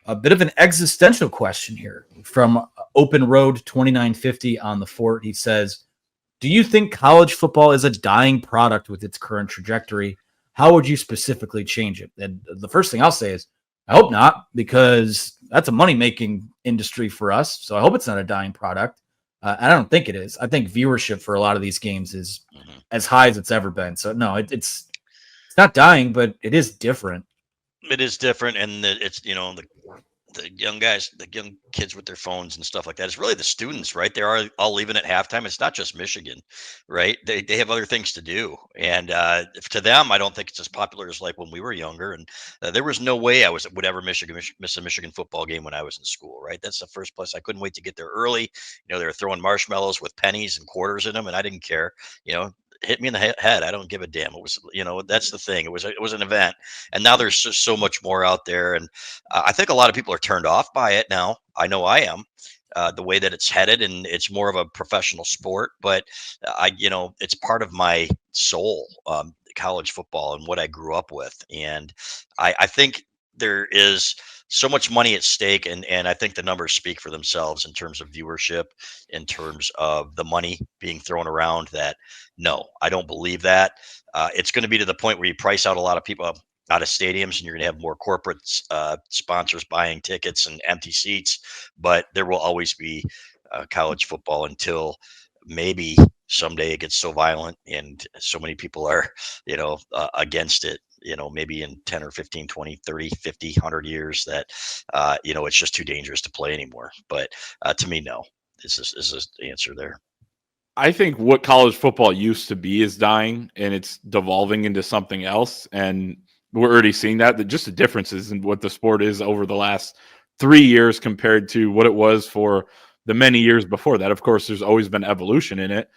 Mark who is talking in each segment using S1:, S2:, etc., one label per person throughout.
S1: a bit of an existential question here from Open Road 2950 on the Fort. He says, do you think college football is a dying product with its current trajectory? How would you specifically change it? And the first thing I'll say is, I hope not, because that's a money-making industry for us. So I hope it's not a dying product. I don't think it is. I think viewership for a lot of these games is as high as it's ever been. So no, it's not dying, but it is different.
S2: It is different, and it's the young guys, the young kids with their phones and stuff like that. It's really the students, right? They are all leaving at halftime. It's not just Michigan, right? They have other things to do, and to them, I don't think it's as popular as like when we were younger. And there was no way I would ever miss a Michigan football game when I was in school, right? That's the first place. I couldn't wait to get there early. They were throwing marshmallows with pennies and quarters in them, and I didn't care. Hit me in the head. I don't give a damn. It was, that's the thing. It was an event, and now there's just so much more out there, and I think a lot of people are turned off by it now. I know I am. The way that it's headed, and it's more of a professional sport, but it's part of my soul, college football and what I grew up with, and I think there is so much money at stake, and I think the numbers speak for themselves in terms of viewership, in terms of the money being thrown around. That no, I don't believe that. It's going to be to the point where you price out a lot of people out of stadiums, and you're going to have more corporate sponsors buying tickets and empty seats. But there will always be college football until maybe someday it gets so violent and so many people are, against it. Maybe in 10 or 15, 20, 30, 50, 100 years that, it's just too dangerous to play anymore. But to me, no, is the answer there.
S3: I think what college football used to be is dying, and it's devolving into something else. And we're already seeing that just the differences in what the sport is over the last 3 years compared to what it was for the many years before that. Of course, there's always been evolution in it.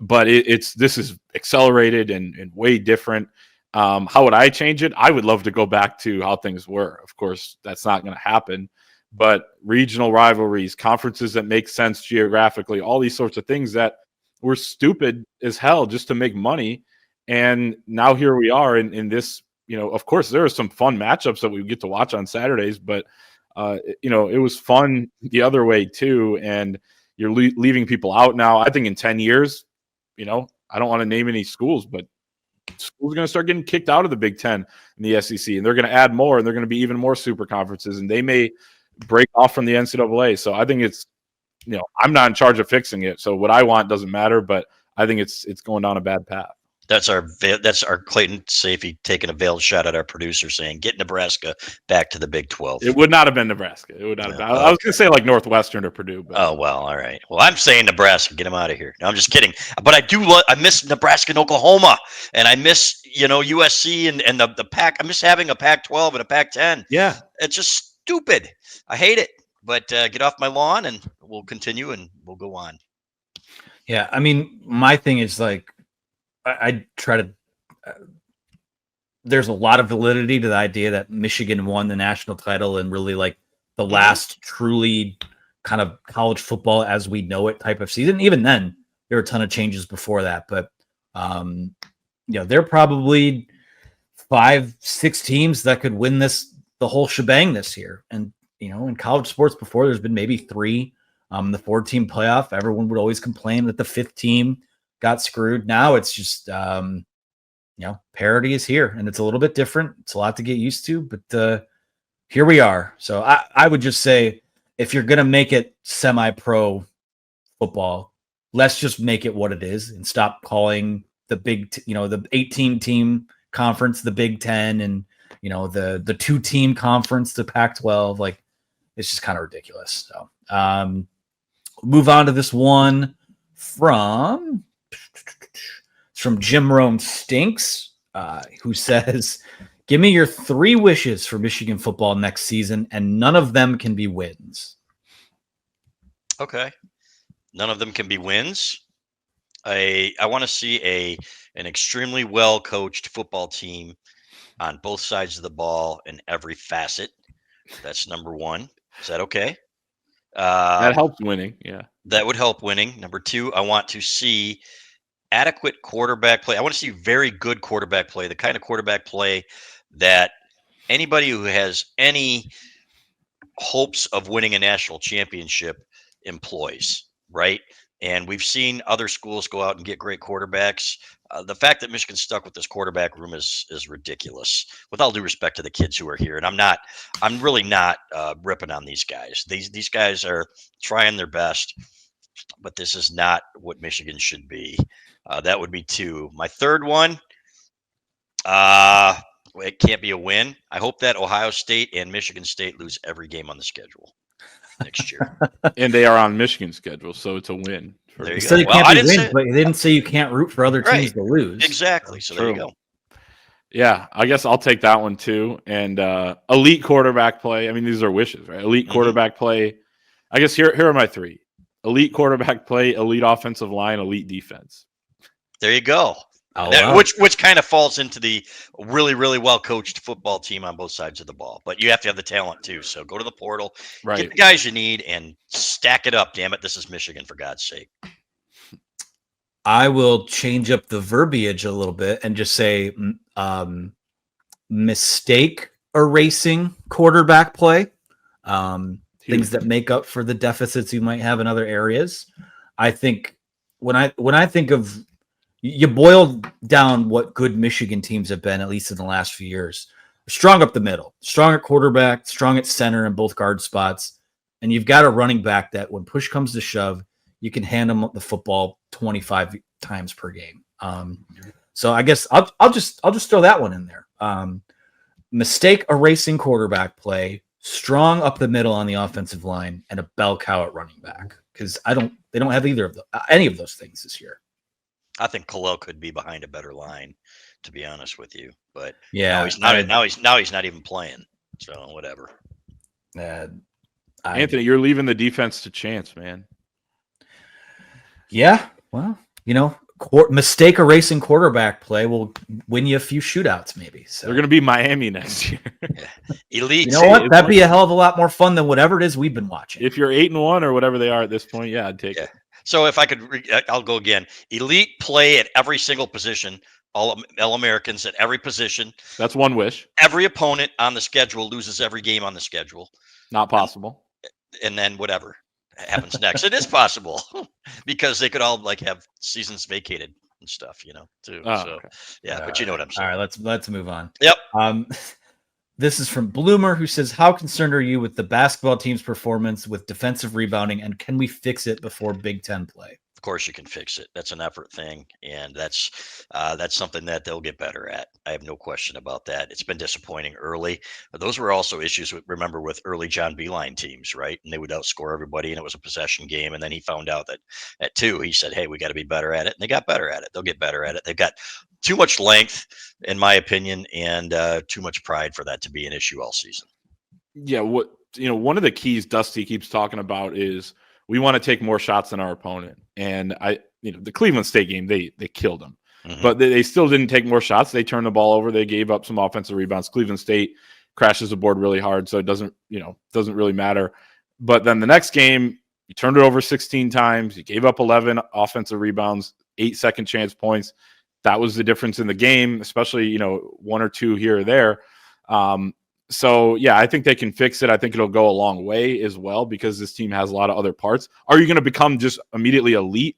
S3: But this is accelerated and way different. How would I change it? I would love to go back to how things were. Of course, that's not going to happen. But regional rivalries, conferences that make sense geographically, all these sorts of things that were stupid as hell just to make money. And now here we are in this, of course, there are some fun matchups that we get to watch on Saturdays, but, it was fun the other way too. And you're leaving people out now. I think in 10 years, I don't want to name any schools, but schools are going to start getting kicked out of the Big Ten and the SEC, and they're going to add more, and they're going to be even more super conferences, and they may break off from the NCAA. So I think it's, I'm not in charge of fixing it. So what I want doesn't matter, but I think it's going down a bad path.
S2: That's our Clayton Safey taking a veiled shot at our producer saying, get Nebraska back to the Big 12.
S3: It would not have been Nebraska. It would not have been. I was going to say like Northwestern or Purdue. But.
S2: Oh, well, all right. Well, I'm saying Nebraska. Get them out of here. No, I'm just kidding. But I miss Nebraska and Oklahoma, and I miss, USC and the Pac. I miss having a Pac-12 and a Pac-10.
S3: Yeah.
S2: It's just stupid. I hate it. But get off my lawn, and we'll continue, and we'll go on.
S1: Yeah, I mean, my thing is like, I try to. There's a lot of validity to the idea that Michigan won the national title and really like the last truly kind of college football as we know it type of season. Even then, there were a ton of changes before that, but there are probably 5-6 teams that could win the whole shebang this year. And in college sports before, there's been maybe 3. The 4-team playoff, everyone would always complain that the 5th team got screwed. Now it's just, parity is here, and it's a little bit different. It's a lot to get used to, but here we are. So I would just say, if you're going to make it semi-pro football, let's just make it what it is and stop calling the the 18-team conference, the Big Ten, and, the 2-team conference, the Pac-12. Like, it's just kind of ridiculous. So move on to this one from Jim Rome Stinks, who says, give me your 3 wishes for Michigan football next season, and none of them can be wins.
S2: Okay. None of them can be wins. I want to see an extremely well-coached football team on both sides of the ball in every facet. That's number 1. Is that okay?
S3: That helps winning. Yeah.
S2: That would help winning. Number 2, I want to see adequate quarterback play. I want to see very good quarterback play, the kind of quarterback play that anybody who has any hopes of winning a national championship employs, right? And we've seen other schools go out and get great quarterbacks. The fact that Michigan's stuck with this quarterback room is ridiculous. With all due respect to the kids who are here, and I'm really not ripping on these guys. These guys are trying their best, but this is not what Michigan should be. That would be two. My third one, it can't be a win. I hope that Ohio State and Michigan State lose every game on the schedule next year.
S3: And they are on Michigan's schedule, so it's a win.
S2: There you
S1: You
S2: go.
S1: said it
S2: Well,
S1: can't
S2: I
S1: be
S2: didn't
S1: wins,
S2: say
S1: but you didn't say you can't root for other teams
S2: Right.
S1: to lose.
S2: exactly. So there you
S3: True.
S2: go.
S3: Yeah, I guess I'll take that one too. And elite quarterback play. I mean, these are wishes, right? Elite
S2: Mhm.
S3: quarterback play. I guess here are my three: elite quarterback play, elite offensive line, elite defense.
S2: There you go.
S1: I'll
S2: That-
S1: allow it.
S2: which kind of falls into the really, really well coached football team on both sides of the ball. But you have to have the talent too. So go to the portal,
S3: Right.
S2: get the guys you need, and stack it up. Damn it, this is Michigan, for God's sake.
S1: I will change up the verbiage a little bit and just say mistake erasing quarterback play. Things that make up for the deficits you might have in other areas. I think when I think of, you boil down what good Michigan teams have been, at least in the last few years. Strong up the middle, strong at quarterback, strong at center and both guard spots. And you've got a running back that when push comes to shove, you can hand them the football 25 times per game. So I guess I'll just throw that one in there. Mistake erasing quarterback play, strong up the middle on the offensive line, and a bell cow at running back. Because they don't have either of any of those things this year.
S2: I think Khalil could be behind a better line, to be honest with you. But
S1: Yeah,
S2: now he's not. Now he's not even playing. So whatever.
S3: Anthony, you're leaving the defense to chance, man.
S1: Yeah, well, mistake erasing quarterback play will win you a few shootouts, maybe. So
S3: They're going to be Miami next year.
S2: Elite.
S1: you know what? That'd be a hell of a lot more fun than whatever it is we've been watching.
S3: If you're 8-1 or whatever they are at this point, yeah, I'd take it.
S2: So if I could, I'll go again. Elite play at every single position. All Americans at every position.
S3: That's one wish.
S2: Every opponent on the schedule loses every game on the schedule.
S3: Not possible.
S2: And then whatever happens next, it is possible because they could all have seasons vacated and stuff, too.
S3: Oh,
S2: so
S3: okay.
S2: yeah, but you know what I'm saying.
S1: All right, let's move on.
S2: Yep.
S1: This is from Bloomer, who says, how concerned are you with the basketball team's performance with defensive rebounding, and can we fix it before Big Ten play?
S2: Of course you can fix it. That's an effort thing, and that's something that they'll get better at. I have no question about that. It's been disappointing early. But those were also issues remember with early John Beeline teams, right? And they would outscore everybody, and it was a possession game. And then he found out that at 2, he said, "Hey, we got to be better at it." And they got better at it. They'll get better at it. They've got too much length, in my opinion, and too much pride for that to be an issue all season.
S3: Yeah, one of the keys Dusty keeps talking about is we want to take more shots than our opponent. And the Cleveland State game, they killed them, but they still didn't take more shots. They turned the ball over. They gave up some offensive rebounds. Cleveland State crashes the board really hard, so it doesn't really matter. But then the next game, you turned it over 16 times. You gave up 11 offensive rebounds, 8 second chance points. That was the difference in the game, especially 1 or 2 here or there. So, yeah, I think they can fix it. I think it'll go a long way as well because this team has a lot of other parts. Are you going to become just immediately elite,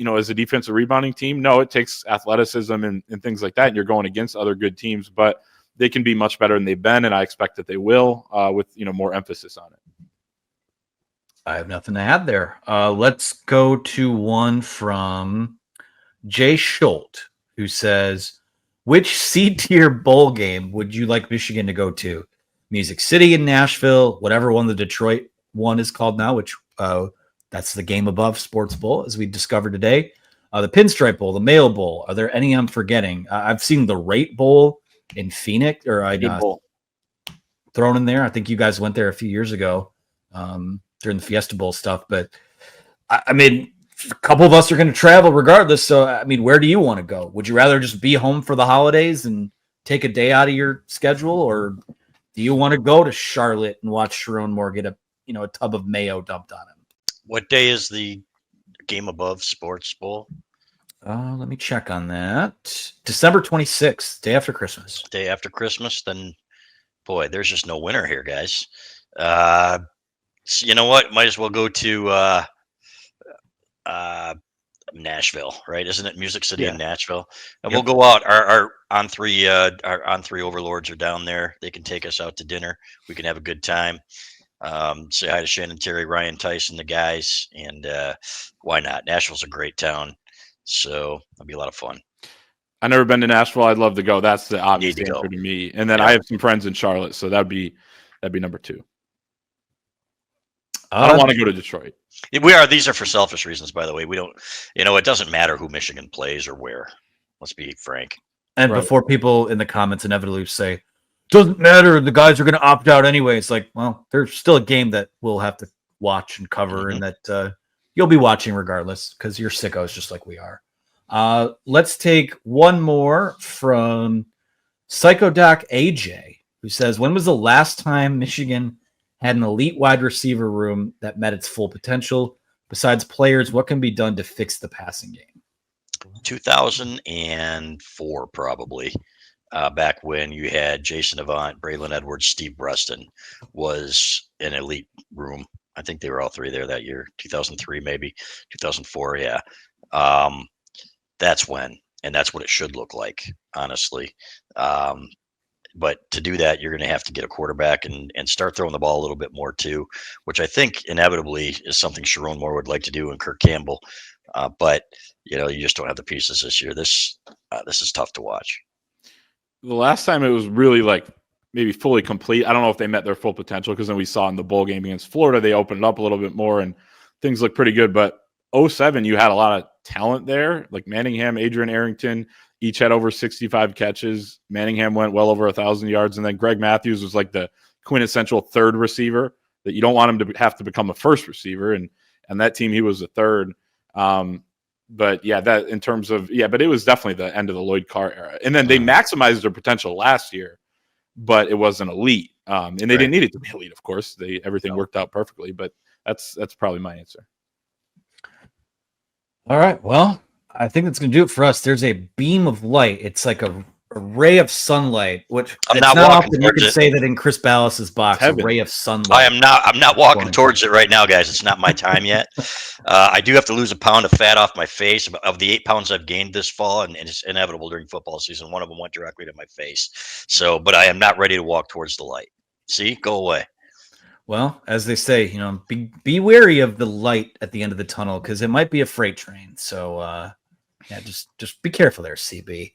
S3: as a defensive rebounding team? No, it takes athleticism and things like that, and you're going against other good teams. But they can be much better than they've been, and I expect that they will with, more emphasis on it.
S1: I have nothing to add there. Let's go to one from Jay Schultz, who says, which C-tier bowl game would you like Michigan to go to? Music City in Nashville, whatever one the Detroit one is called now, which that's the game above Sports Bowl, as we discovered today. The Pinstripe Bowl, the Mayo Bowl. Are there any I'm forgetting? I've seen the Rate Bowl in Phoenix, or thrown in there. I think you guys went there a few years ago during the Fiesta Bowl stuff. But, I mean, a couple of us are going to travel regardless. So, I mean, where do you want to go? Would you rather just be home for the holidays and take a day out of your schedule? Or do you want to go to Charlotte and watch Sherrone Moore get a tub of mayo dumped on him?
S2: What day is the game above Sports Bowl?
S1: Let me check on that. December 26th, day after Christmas.
S2: Day after Christmas. Then Boy, there's just no winner here, guys. So you know what? Might as well go to Nashville, right? Isn't it Music City in Nashville? And
S1: Yep.
S2: we'll go out. Our on three overlords are down there. They can take us out to dinner. We can have a good time. Say hi to Shannon, Terry, Ryan, Tyson, the guys, and why not? Nashville's a great town, so it'll be a lot of fun.
S3: I've never been to Nashville. I'd love to go. That's the obvious
S2: Need to
S3: answer
S2: go.
S3: to me. And then
S2: Yeah.
S3: I have some friends in Charlotte, so that'd be number 2. I
S1: Uh,
S3: don't want to go to Detroit.
S2: These are for selfish reasons, by the way. We don't. It doesn't matter who Michigan plays or where. Let's be frank.
S1: and
S3: Right.
S1: before people in the comments inevitably say, doesn't matter, the guys are going to opt out anyway. It's like, well, there's still a game that we'll have to watch and cover, and that you'll be watching regardless because you're sickos just like we are. Let's take one more from Psychodoc AJ, who says, when was the last time Michigan had an elite wide receiver room that met its full potential? Besides players, what can be done to fix the passing game?
S2: 2004, probably. Back when you had Jason Avant, Braylon Edwards, Steve Breston was an elite room. I think they were all three there that year. 2003, maybe 2004. Yeah. That's when, and that's what it should look like, honestly. But to do that, you're going to have to get a quarterback and start throwing the ball a little bit more too, which I think inevitably is something Sherrone Moore would like to do, and Kirk Campbell. But you just don't have the pieces this year. This is tough to watch.
S3: The last time it was really like maybe fully complete. I don't know if they met their full potential because then we saw in the bowl game against Florida, they opened it up a little bit more and things look pretty good. But 2007, you had a lot of talent there. Like Manningham, Adrian Arrington, each had over 65 catches. Manningham went well over 1,000 yards. And then Greg Matthews was like the quintessential third receiver that you don't want him to have to become a first receiver. And that team, he was a third. But yeah, that in terms of, but it was definitely the end of the Lloyd Carr era. And then they maximized their potential last year, but it wasn't elite. And they didn't need it to be elite, of course. Everything worked out perfectly, but that's probably my answer.
S1: All right. Well, I think that's going to do it for us. There's a beam of light. It's like a ray of sunlight, which
S2: I'm
S1: it's
S2: not
S1: not
S2: walking
S1: often you
S2: towards
S1: can
S2: it.
S1: say that in Chris Ballas's box, a ray of sunlight.
S2: I'm not walking towards it right now, guys. It's not my time yet. I do have to lose a pound of fat off my face. Of the 8 pounds I've gained this fall, and it's inevitable during football season, one of them went directly to my face. So, but I am not ready to walk towards the light. See, go away.
S1: Well, as they say, be wary of the light at the end of the tunnel because it might be a freight train. So, just be careful there, CB.